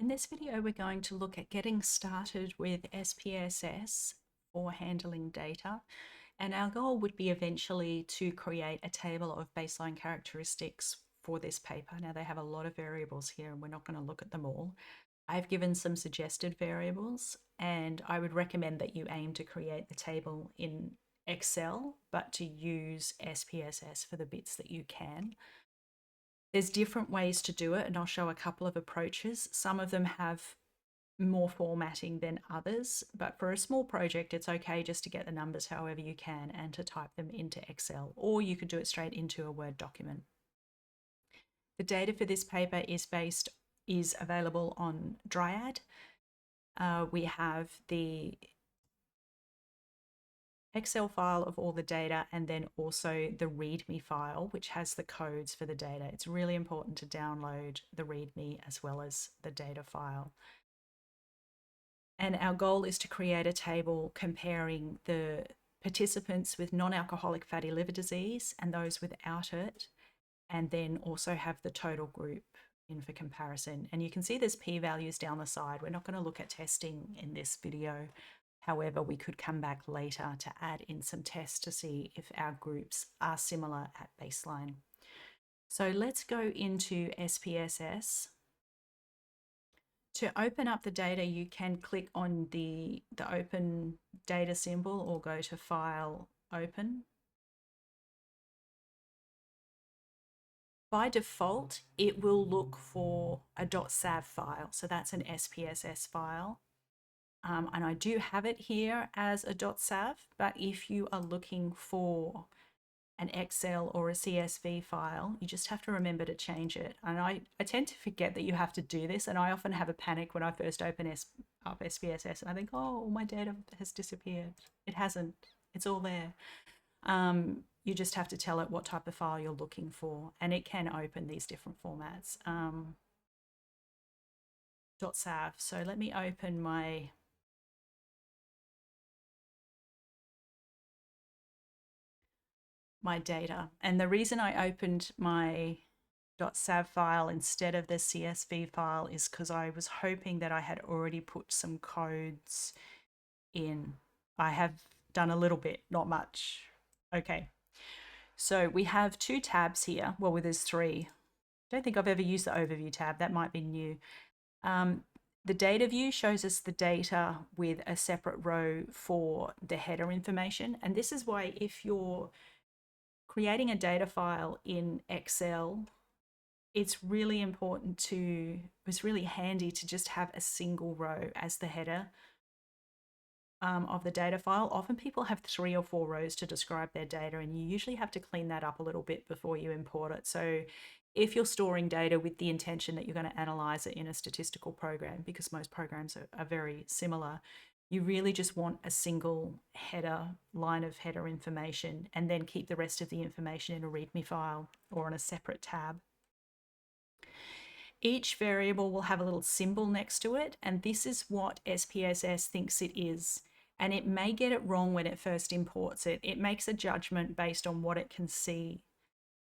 In this video, we're going to look at getting started with SPSS for handling data. And our goal would be eventually to create a table of baseline characteristics for this paper. Now, they have a lot of variables here and we're not going to look at them all. I've given some suggested variables and I would recommend that you aim to create the table in Excel, but to use SPSS for the bits that you can. There's different ways to do it, and I'll show a couple of approaches. Some of them have more formatting than others, but for a small project, it's okay just to get the numbers however you can and to type them into Excel, or you could do it straight into a Word document. The data for this paper is available on Dryad. We have the Excel file of all the data and then also the README file, which has the codes for the data. It's really important to download the README as well as the data file. And our goal is to create a table comparing the participants with non-alcoholic fatty liver disease and those without it, and then also have the total group in for comparison. And you can see there's p-values down the side. We're not going to look at testing in this video. However, we could come back later to add in some tests to see if our groups are similar at baseline. So let's go into SPSS. To open up the data, you can click on the open data symbol or go to File, Open. By default, it will look for a .sav file. So that's an SPSS file. And I do have it here as a .sav, but if you are looking for an Excel or a CSV file, you just have to remember to change it. And I tend to forget that you have to do this, and I often have a panic when I first open up SPSS and I think, oh, my data has disappeared. It hasn't. It's all there. You just have to tell it what type of file you're looking for, and it can open these different formats. .sav. So let me open my data. And the reason I opened my .sav file instead of the CSV file is because I was hoping that I had already put some codes in. I have done a little bit, not much. Okay. So we have two tabs here. Well, there's three. I don't think I've ever used the overview tab. That might be new. The data view shows us the data with a separate row for the header information. And this is why if you're creating a data file in Excel, it's really handy to just have a single row as the header of the data file. Often people have 3 or 4 rows to describe their data, and you usually have to clean that up a little bit before you import it. So if you're storing data with the intention that you're going to analyze it in a statistical program, because most programs are very similar, you really just want a single line of header information, and then keep the rest of the information in a README file or on a separate tab. Each variable will have a little symbol next to it, and this is what SPSS thinks it is. And it may get it wrong when it first imports it. It makes a judgment based on what it can see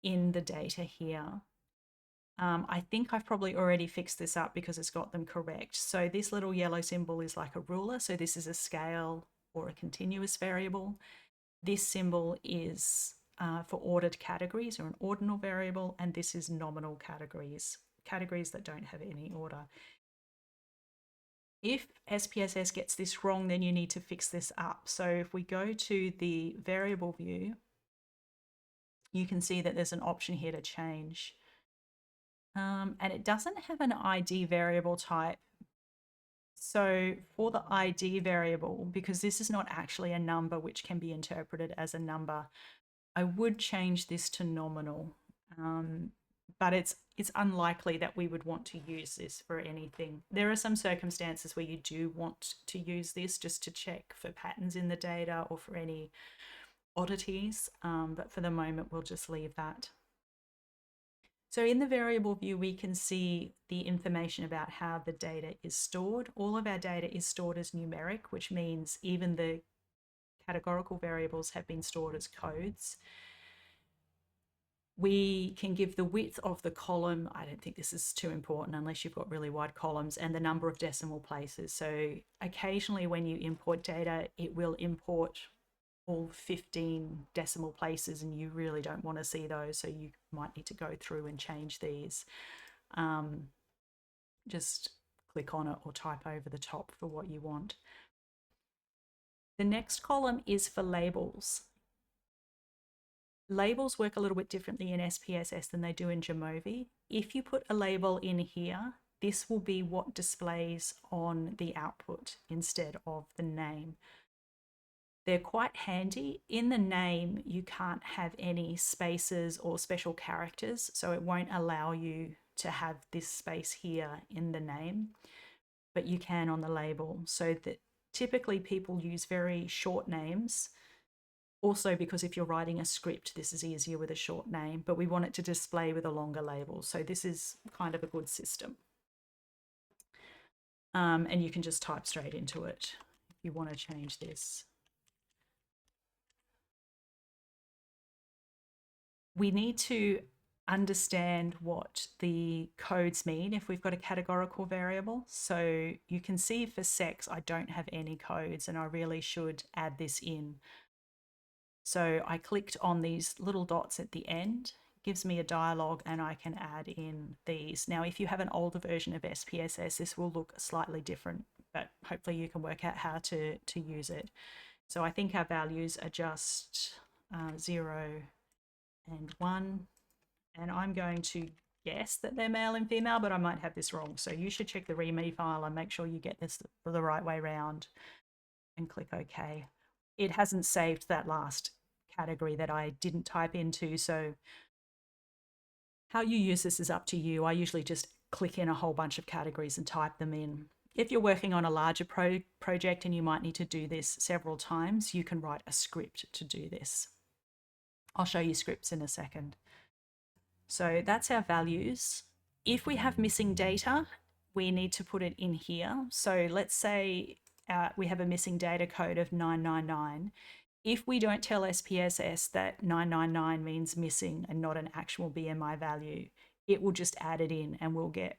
in the data here. I think I've probably already fixed this up because it's got them correct. So this little yellow symbol is like a ruler. So this is a scale or a continuous variable. This symbol is for ordered categories or an ordinal variable, and this is nominal categories that don't have any order. If SPSS gets this wrong, then you need to fix this up. So if we go to the variable view, you can see that there's an option here to change. And it doesn't have an ID variable type. So for the ID variable, because this is not actually a number which can be interpreted as a number, I would change this to nominal. But it's unlikely that we would want to use this for anything. There are some circumstances where you do want to use this just to check for patterns in the data or for any oddities, but for the moment we'll just leave that. So in the variable view, we can see the information about how the data is stored. All of our data is stored as numeric, which means even the categorical variables have been stored as codes. We can give the width of the column. I don't think this is too important unless you've got really wide columns, and the number of decimal places. So occasionally when you import data, it will import all 15 decimal places and you really don't want to see those. So you might need to go through and change these. Just click on it or type over the top for what you want. The next column is for labels. Labels work a little bit differently in SPSS than they do in Jamovi. If you put a label in here, this will be what displays on the output instead of the name. They're quite handy. In the name, you can't have any spaces or special characters, so it won't allow you to have this space here in the name, but you can on the label. So that typically people use very short names. Also, because if you're writing a script, this is easier with a short name, but we want it to display with a longer label. So this is kind of a good system. And you can just type straight into it if you want to change this. We need to understand what the codes mean if we've got a categorical variable. So you can see for sex, I don't have any codes and I really should add this in. So I clicked on these little dots at the end, gives me a dialog and I can add in these. Now, if you have an older version of SPSS, this will look slightly different, but hopefully you can work out how to use it. So I think our values are just 0 and 1. And I'm going to guess that they're male and female, but I might have this wrong. So you should check the README file and make sure you get this the right way around and click OK. It hasn't saved that last category that I didn't type into. So how you use this is up to you. I usually just click in a whole bunch of categories and type them in. If you're working on a larger project and you might need to do this several times, you can write a script to do this. I'll show you scripts in a second. So that's our values. If we have missing data, we need to put it in here. So let's say we have a missing data code of 999. If we don't tell SPSS that 999 means missing and not an actual BMI value, it will just add it in and we'll get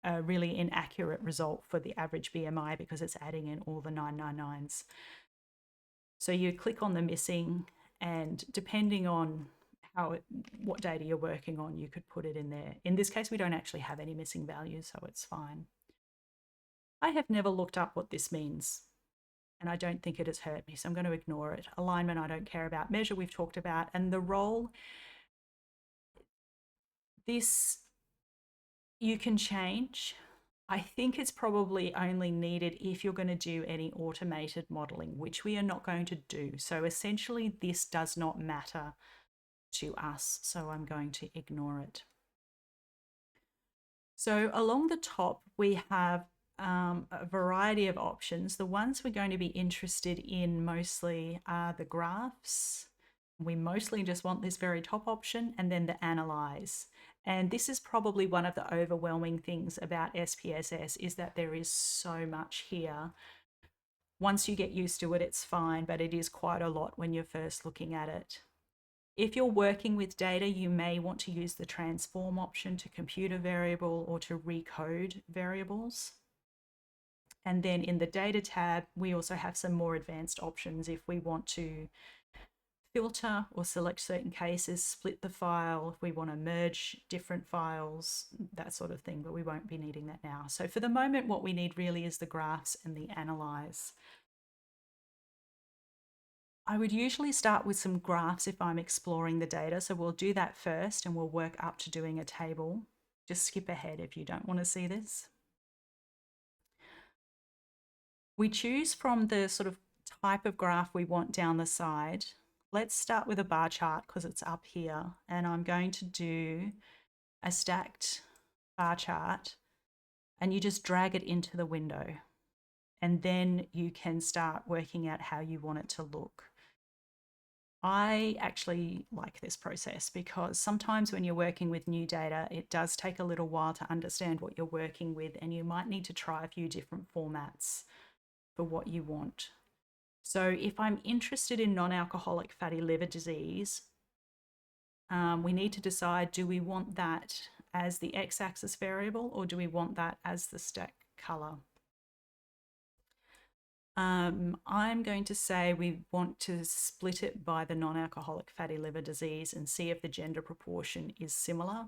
a really inaccurate result for the average BMI because it's adding in all the 999s. So you click on the missing, and depending on what data you're working on, you could put it in there. In this case, we don't actually have any missing values, so it's fine. I have never looked up what this means, and I don't think it has hurt me, so I'm going to ignore it. Alignment, I don't care about. Measure, we've talked about. And the role, this you can change. I think it's probably only needed if you're going to do any automated modeling, which we are not going to do. So essentially, this does not matter to us, so I'm going to ignore it. So along the top, we have a variety of options. The ones we're going to be interested in mostly are the graphs. We mostly just want this very top option, and then the analyze. And this is probably one of the overwhelming things about SPSS, is that there is so much here. Once you get used to it, it's fine, but it is quite a lot when you're first looking at it. If you're working with data, you may want to use the transform option to compute a variable or to recode variables. And then in the data tab, we also have some more advanced options if we want to filter or select certain cases, split the file, if we want to merge different files, that sort of thing, but we won't be needing that now. So for the moment, what we need really is the graphs and the analyze. I would usually start with some graphs if I'm exploring the data. So we'll do that first and we'll work up to doing a table. Just skip ahead if you don't want to see this. We choose from the sort of type of graph we want down the side. Let's start with a bar chart because it's up here, and I'm going to do a stacked bar chart, and you just drag it into the window, and then you can start working out how you want it to look. I actually like this process because sometimes when you're working with new data, it does take a little while to understand what you're working with, and you might need to try a few different formats for what you want. So if I'm interested in non-alcoholic fatty liver disease, we need to decide, do we want that as the x-axis variable or do we want that as the stack color? I'm going to say we want to split it by the non-alcoholic fatty liver disease and see if the gender proportion is similar.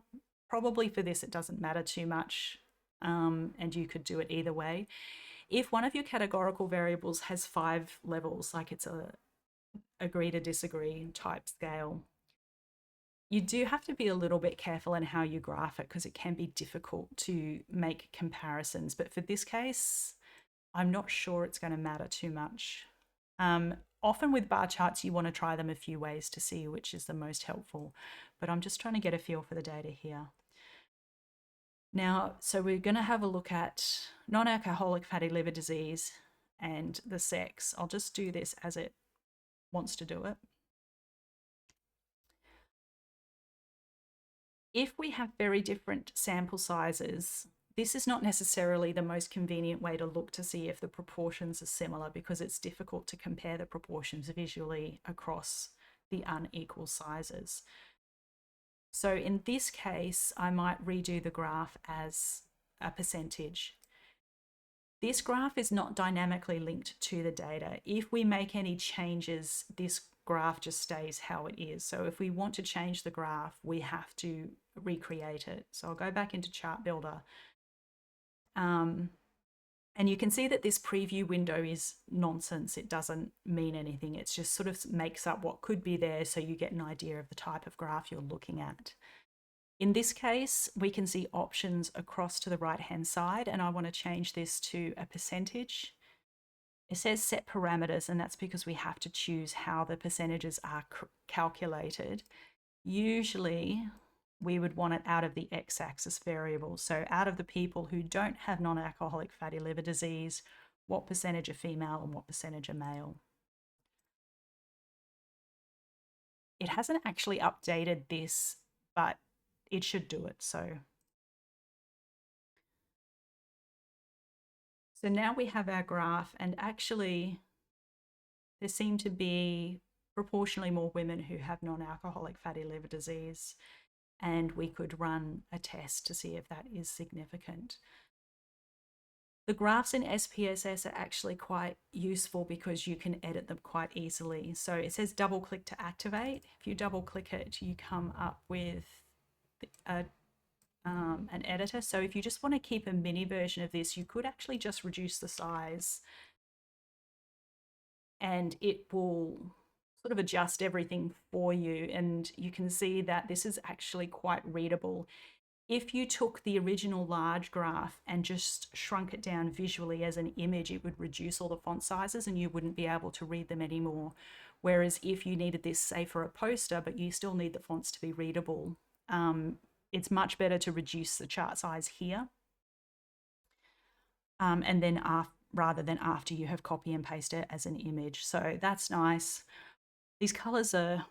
Probably for this, it doesn't matter too much, and you could do it either way. If one of your categorical variables has 5 levels, like it's a agree to disagree type scale, you do have to be a little bit careful in how you graph it because it can be difficult to make comparisons. But for this case, I'm not sure it's going to matter too much. Often with bar charts, you want to try them a few ways to see which is the most helpful, but I'm just trying to get a feel for the data here. Now, so we're going to have a look at non-alcoholic fatty liver disease and the sex. I'll just do this as it wants to do it. If we have very different sample sizes, this is not necessarily the most convenient way to look to see if the proportions are similar because it's difficult to compare the proportions visually across the unequal sizes. So in this case, I might redo the graph as a percentage. This graph is not dynamically linked to the data. If we make any changes, this graph just stays how it is. So if we want to change the graph, we have to recreate it. So I'll go back into Chart Builder. And you can see that this preview window is nonsense. It doesn't mean anything. It just sort of makes up what could be there so you get an idea of the type of graph you're looking at. In this case, we can see options across to the right-hand side, and I want to change this to a percentage. It says set parameters, and that's because we have to choose how the percentages are calculated. Usually, we would want it out of the x-axis variable. So out of the people who don't have non-alcoholic fatty liver disease, what percentage are female and what percentage are male? It hasn't actually updated this, but it should do it. So now we have our graph, and actually there seem to be proportionally more women who have non-alcoholic fatty liver disease, and we could run a test to see if that is significant. The graphs in SPSS are actually quite useful because you can edit them quite easily. So it says double click to activate. If you double click it, you come up with an editor. So if you just want to keep a mini version of this, you could actually just reduce the size and it will sort of adjust everything for you. And you can see that this is actually quite readable. If you took the original large graph and just shrunk it down visually as an image, it would reduce all the font sizes and you wouldn't be able to read them anymore. Whereas if you needed this, say, for a poster, but you still need the fonts to be readable, it's much better to reduce the chart size here. And then rather than after you have copy and paste it as an image. So that's nice. These colors are,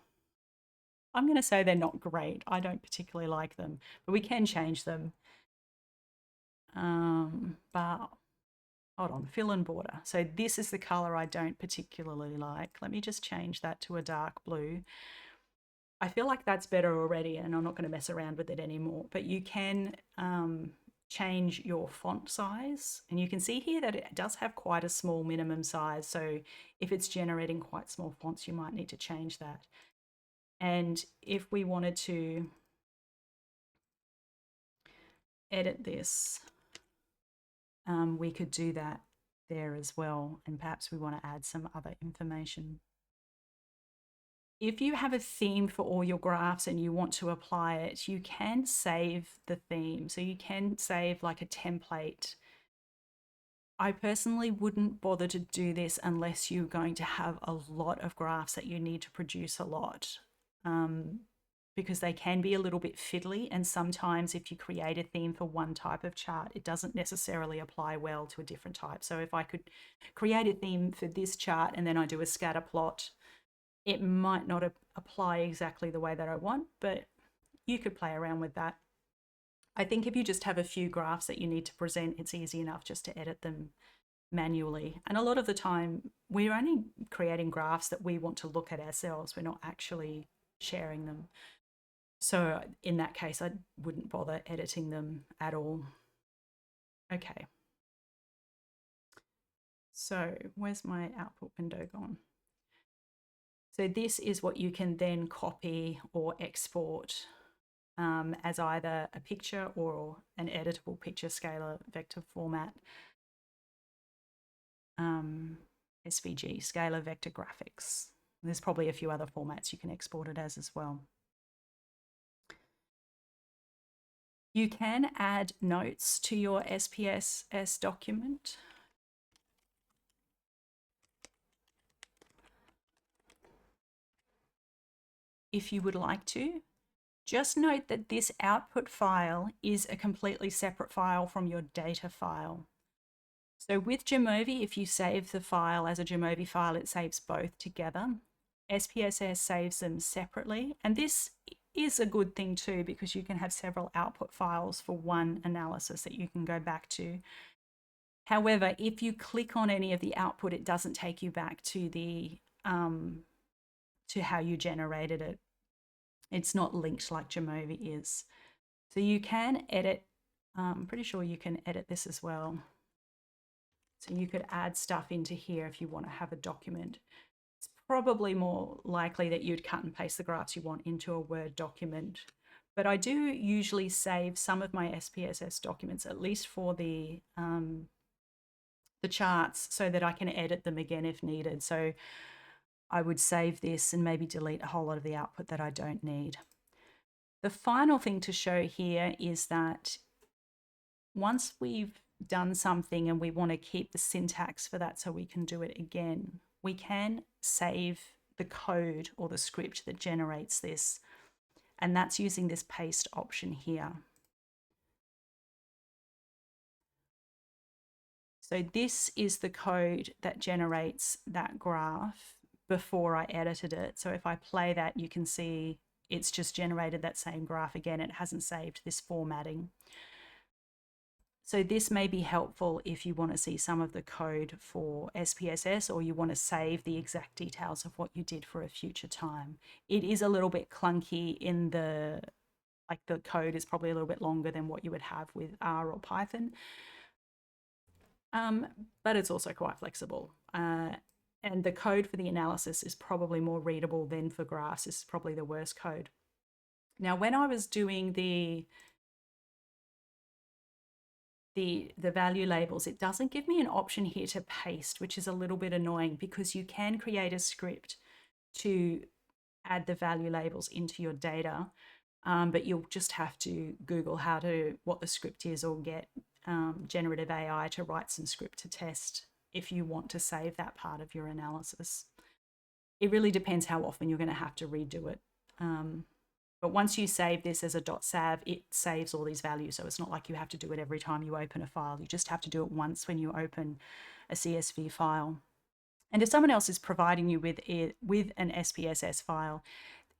I'm going to say they're not great. I don't particularly like them, but we can change them. But hold on, fill and border. So this is the color I don't particularly like. Let me just change that to a dark blue. I feel like that's better already and I'm not going to mess around with it anymore, but you can change your font size, and you can see here that it does have quite a small minimum size. So if it's generating quite small fonts, you might need to change that. And if we wanted to edit this, we could do that there as well. And perhaps we want to add some other information. If you have a theme for all your graphs and you want to apply it, you can save the theme. So you can save like a template. I personally wouldn't bother to do this unless you're going to have a lot of graphs that you need to produce a lot, because they can be a little bit fiddly. And sometimes if you create a theme for one type of chart, it doesn't necessarily apply well to a different type. So if I could create a theme for this chart and then I do a scatter plot, it might not apply exactly the way that I want, but you could play around with that. I think if you just have a few graphs that you need to present, it's easy enough just to edit them manually. And a lot of the time, we're only creating graphs that we want to look at ourselves. We're not actually sharing them. So in that case, I wouldn't bother editing them at all. Okay. So where's my output window gone? So this is what you can then copy or export as either a picture or an editable picture scalar vector format, SVG, scalar vector graphics. There's probably a few other formats you can export it as well. You can add notes to your SPSS document. If you would like to. Just note that this output file is a completely separate file from your data file. So with Jamovi, if you save the file as a Jamovi file, it saves both together. SPSS saves them separately. And this is a good thing too, because you can have several output files for one analysis that you can go back to. However, if you click on any of the output, it doesn't take you back to the to how you generated it. It's not linked like Jamovi is. So you can edit, I'm pretty sure you can edit this as well. So you could add stuff into here if you want to have a document. It's probably more likely that you'd cut and paste the graphs you want into a Word document. But I do usually save some of my SPSS documents, at least for the charts, so that I can edit them again if needed. So I would save this and maybe delete a whole lot of the output that I don't need. The final thing to show here is that once we've done something and we want to keep the syntax for that so we can do it again, we can save the code or the script that generates this. And that's using this paste option here. So this is the code that generates that graph before I edited it. So if I play that, you can see it's just generated that same graph again. It hasn't saved this formatting. So this may be helpful if you want to see some of the code for SPSS, or you want to save the exact details of what you did for a future time. It is a little bit clunky in the code is probably a little bit longer than what you would have with R or Python. But it's also quite flexible. And the code for the analysis is probably more readable than for graphs. This is probably the worst code. Now, when I was doing the value labels, it doesn't give me an option here to paste, which is a little bit annoying, because you can create a script to add the value labels into your data, but you'll just have to Google what the script is, or get generative AI to write some script to test if you want to save that part of your analysis. It really depends how often you're going to have to redo it. But once you save this as a .sav, it saves all these values. So it's not like you have to do it every time you open a file. You just have to do it once when you open a CSV file. And if someone else is providing you with an SPSS file,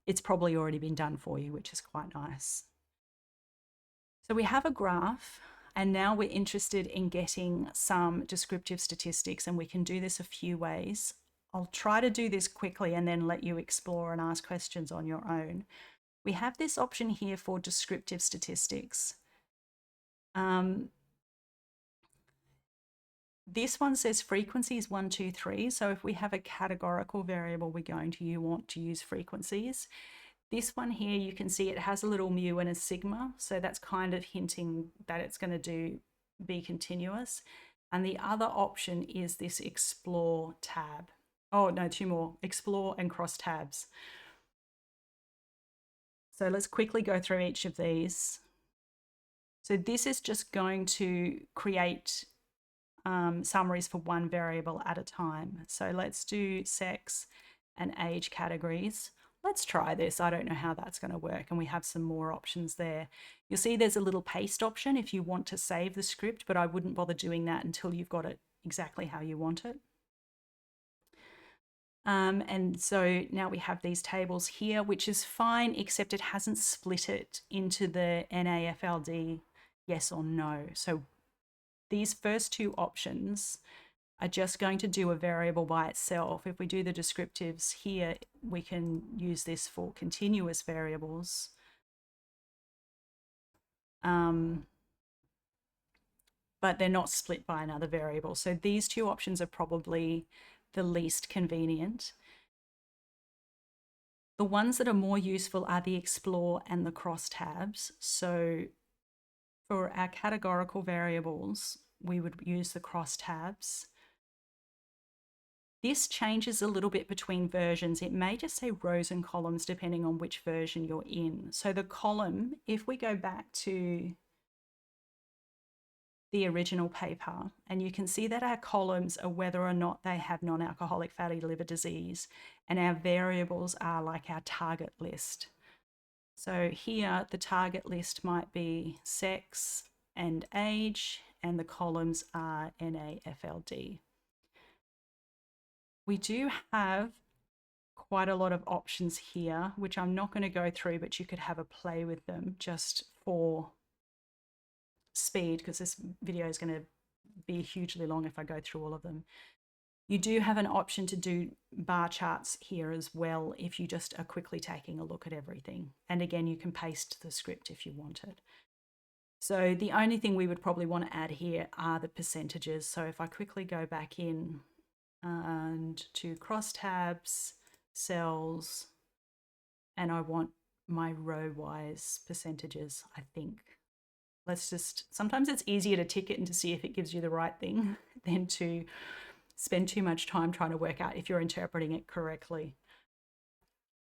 it's probably already been done for you, which is quite nice. So we have a graph, and now we're interested in getting some descriptive statistics, and we can do this a few ways. I'll try to do this quickly and then let you explore and ask questions on your own. We have this option here for descriptive statistics. This one says frequencies 1, 2, 3. So if we have a categorical variable, we're going to want to use frequencies. This one here, you can see it has a little mu and a sigma. So that's kind of hinting that it's going to be continuous. And the other option is this explore tab. Oh, no, two more, explore and cross tabs. So let's quickly go through each of these. So this is just going to create summaries for one variable at a time. So let's do sex and age categories. Let's try this. I don't know how that's going to work, and we have some more options there. You'll see there's a little paste option if you want to save the script, but I wouldn't bother doing that until you've got it exactly how you want it. And so now we have these tables here, which is fine, except it hasn't split it into the NAFLD yes or no. So these first two options are just going to do a variable by itself. If we do the descriptives here, we can use this for continuous variables. but they're not split by another variable. So these two options are probably the least convenient. The ones that are more useful are the explore and the crosstabs. So for our categorical variables, we would use the crosstabs. This changes a little bit between versions. It may just say rows and columns depending on which version you're in. So the column, if we go back to the original paper, and you can see that our columns are whether or not they have non-alcoholic fatty liver disease, and our variables are like our target list. So here the target list might be sex and age, and the columns are NAFLD. We do have quite a lot of options here, which I'm not going to go through, but you could have a play with them just for speed, because this video is going to be hugely long if I go through all of them. You do have an option to do bar charts here as well if you just are quickly taking a look at everything. And again, you can paste the script if you want it. So the only thing we would probably want to add here are the percentages. So if I quickly go back in and to crosstabs, cells, and I want my row-wise percentages, I think. Let's just, sometimes it's easier to tick it and to see if it gives you the right thing than to spend too much time trying to work out if you're interpreting it correctly.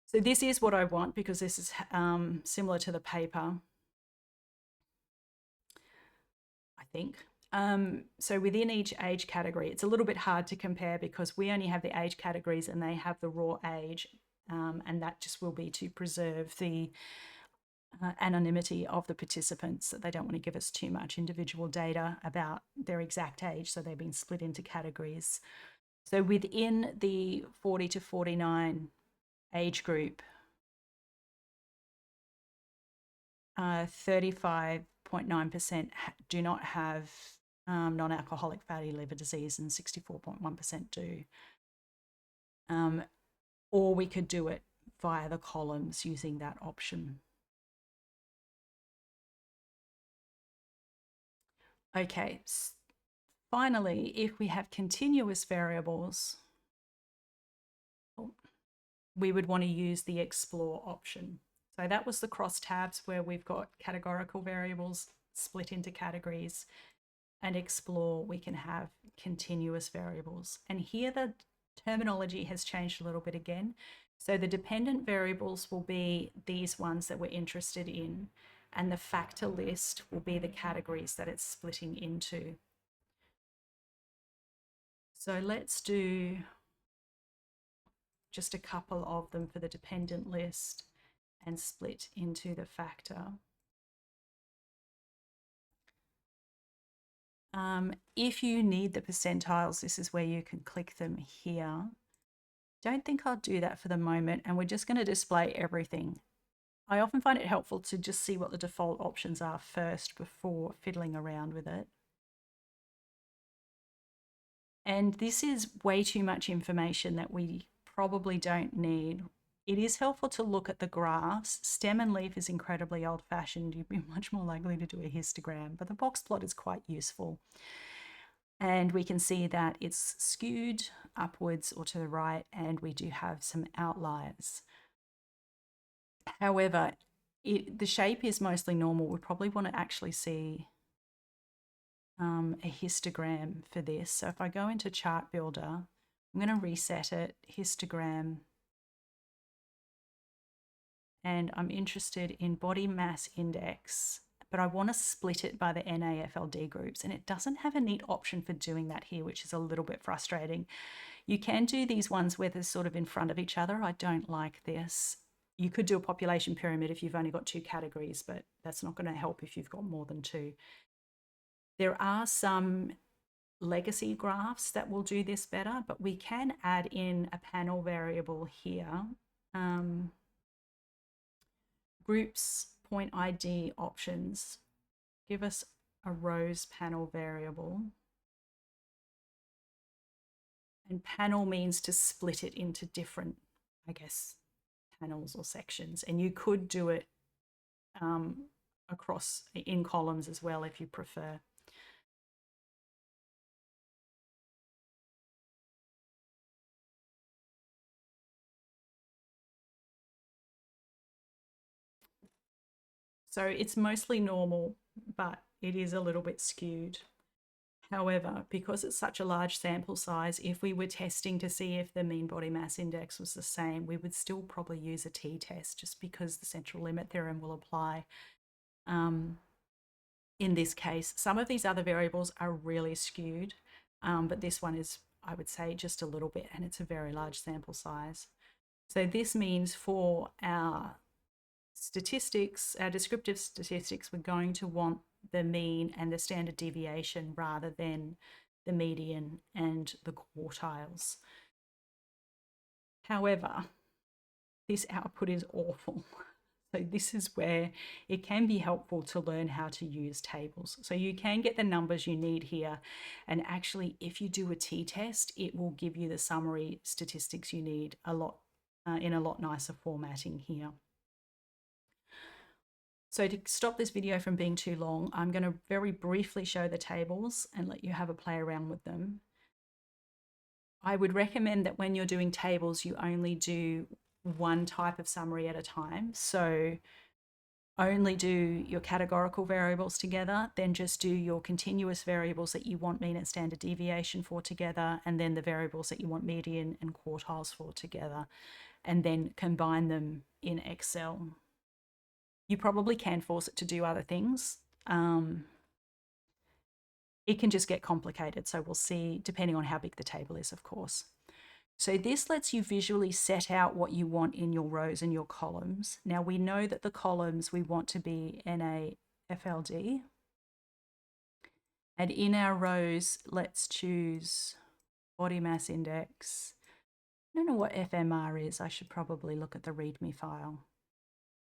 So this is what I want because this is similar to the paper, I think. So within each age category, it's a little bit hard to compare because we only have the age categories and they have the raw age, and that just will be to preserve the anonymity of the participants, that they don't want to give us too much individual data about their exact age, so they've been split into categories. So within the 40 to 49 age group, 35.9% do not have non-alcoholic fatty liver disease and 64.1% do. Or we could do it via the columns using that option. Okay, finally, if we have continuous variables, we would want to use the explore option. So that was the crosstabs where we've got categorical variables split into categories, and explore we can have continuous variables. And here the terminology has changed a little bit again. So the dependent variables will be these ones that we're interested in, and the factor list will be the categories that it's splitting into. So let's do just a couple of them for the dependent list and split into the factor. If you need the percentiles, this is where you can click them here. Don't think I'll do that for the moment, and we're just going to display everything. I often find it helpful to just see what the default options are first before fiddling around with it. And this is way too much information that we probably don't need. It is helpful to look at the graphs. Stem and leaf is incredibly old-fashioned. You'd be much more likely to do a histogram, but the box plot is quite useful. And we can see that it's skewed upwards or to the right, and we do have some outliers. However, the shape is mostly normal. We probably want to actually see a histogram for this. So if I go into Chart Builder, I'm going to reset it, histogram, and I'm interested in body mass index, but I want to split it by the NAFLD groups, and it doesn't have a neat option for doing that here, which is a little bit frustrating. You can do these ones where they're sort of in front of each other. I don't like this. You could do a population pyramid if you've only got two categories, but that's not going to help if you've got more than two. There are some legacy graphs that will do this better, but we can add in a panel variable here. Groups point ID options give us a rows panel variable. And panel means to split it into different, I guess, panels or sections. And you could do it across in columns as well if you prefer. So it's mostly normal, but it is a little bit skewed. However, because it's such a large sample size, if we were testing to see if the mean body mass index was the same, we would still probably use a t-test just because the central limit theorem will apply. In this case, some of these other variables are really skewed, but this one is, I would say, just a little bit, and it's a very large sample size. So this means for our statistics, our descriptive statistics, we're going to want the mean and the standard deviation rather than the median and the quartiles. However, this output is awful. So this is where it can be helpful to learn how to use tables. So you can get the numbers you need here. And actually, if you do a t-test, it will give you the summary statistics you need a lot in a lot nicer formatting here. So to stop this video from being too long, I'm going to very briefly show the tables and let you have a play around with them. I would recommend that when you're doing tables, you only do one type of summary at a time. So only do your categorical variables together, then just do your continuous variables that you want mean and standard deviation for together, and then the variables that you want median and quartiles for together, and then combine them in Excel. You probably can force it to do other things. It can just get complicated. So we'll see, depending on how big the table is, of course. So this lets you visually set out what you want in your rows and your columns. Now we know that the columns we want to be NAFLD. And in our rows, let's choose body mass index. I don't know what FMR is. I should probably look at the README file.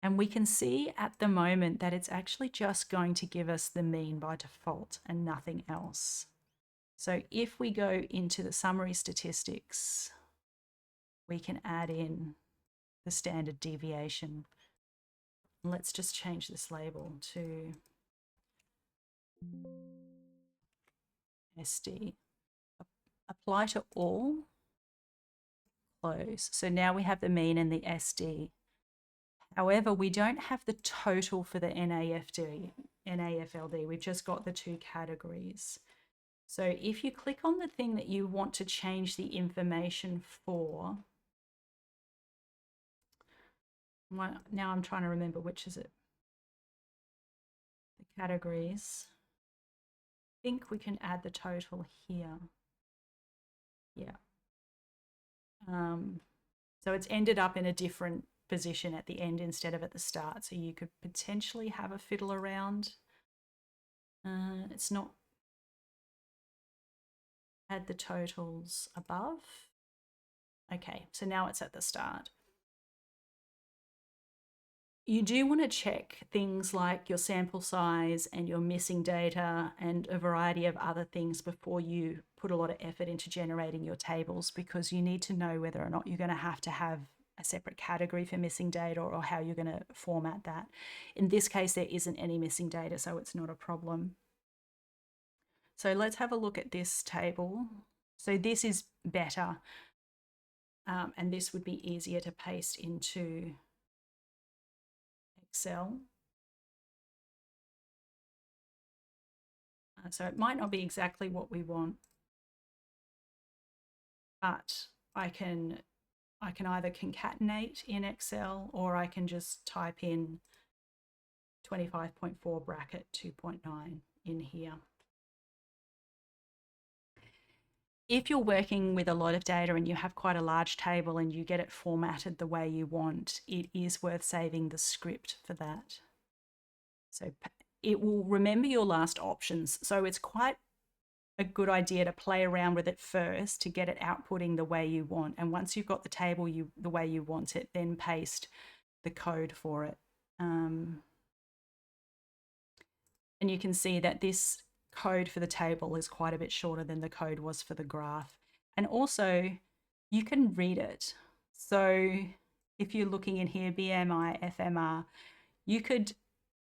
And we can see at the moment that it's actually just going to give us the mean by default and nothing else. So if we go into the summary statistics, we can add in the standard deviation. Let's just change this label to SD. Apply to all, close. So now we have the mean and the SD. However, we don't have the total for the NAFLD. We've just got the two categories. So if you click on the thing that you want to change the information for, now I'm trying to remember which is it. The categories. I think we can add the total here. Yeah. So it's ended up in a different position at the end instead of at the start. So you could potentially have a fiddle around. It's not add the totals above. Okay, so now it's at the start. You do want to check things like your sample size and your missing data and a variety of other things before you put a lot of effort into generating your tables, because you need to know whether or not you're going to have a separate category for missing data or how you're going to format that. In this case, there isn't any missing data, so it's not a problem. So let's have a look at this table. So this is better, and this would be easier to paste into Excel. So it might not be exactly what we want, but I can either concatenate in Excel, or I can just type in 25.4 bracket 2.9 in here. If you're working with a lot of data and you have quite a large table and you get it formatted the way you want, it is worth saving the script for that. So it will remember your last options. So it's quite a good idea to play around with it first to get it outputting the way you want. And once you've got the table the way you want it, then paste the code for it. And you can see that this code for the table is quite a bit shorter than the code was for the graph. And also you can read it. So if you're looking in here, BMI, FMR, you could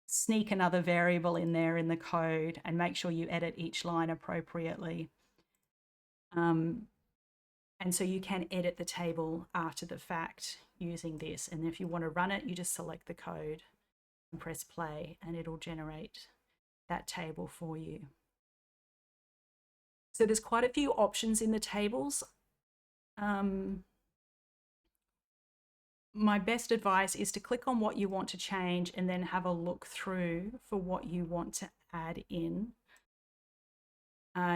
sneak another variable in there in the code and make sure you edit each line appropriately. And so you can edit the table after the fact using this. And if you want to run it, you just select the code and press play, and it'll generate that table for you. So there's quite a few options in the tables. My best advice is to click on what you want to change and then have a look through for what you want to add in.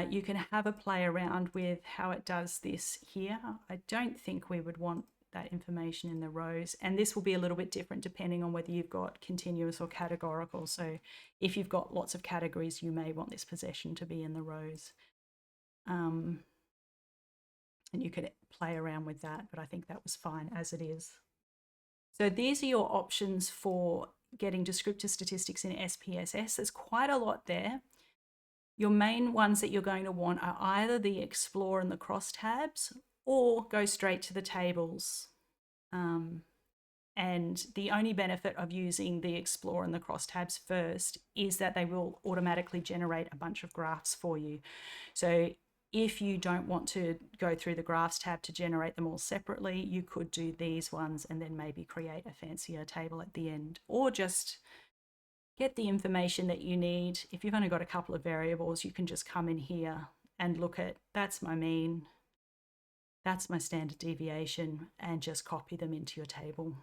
You can have a play around with how it does this here. I don't think we would want that information in the rows, and this will be a little bit different depending on whether you've got continuous or categorical. So if you've got lots of categories, you may want this possession to be in the rows. And you could play around with that, but I think that was fine as it is. So these are your options for getting descriptor statistics in SPSS. There's quite a lot there. Your main ones that you're going to want are either the Explore and the crosstabs, or go straight to the tables. And the only benefit of using the Explore and the crosstabs first is that they will automatically generate a bunch of graphs for you. So if you don't want to go through the graphs tab to generate them all separately, you could do these ones and then maybe create a fancier table at the end, or just get the information that you need. If you've only got a couple of variables, you can just come in here and look at, that's my mean, that's my standard deviation, and just copy them into your table.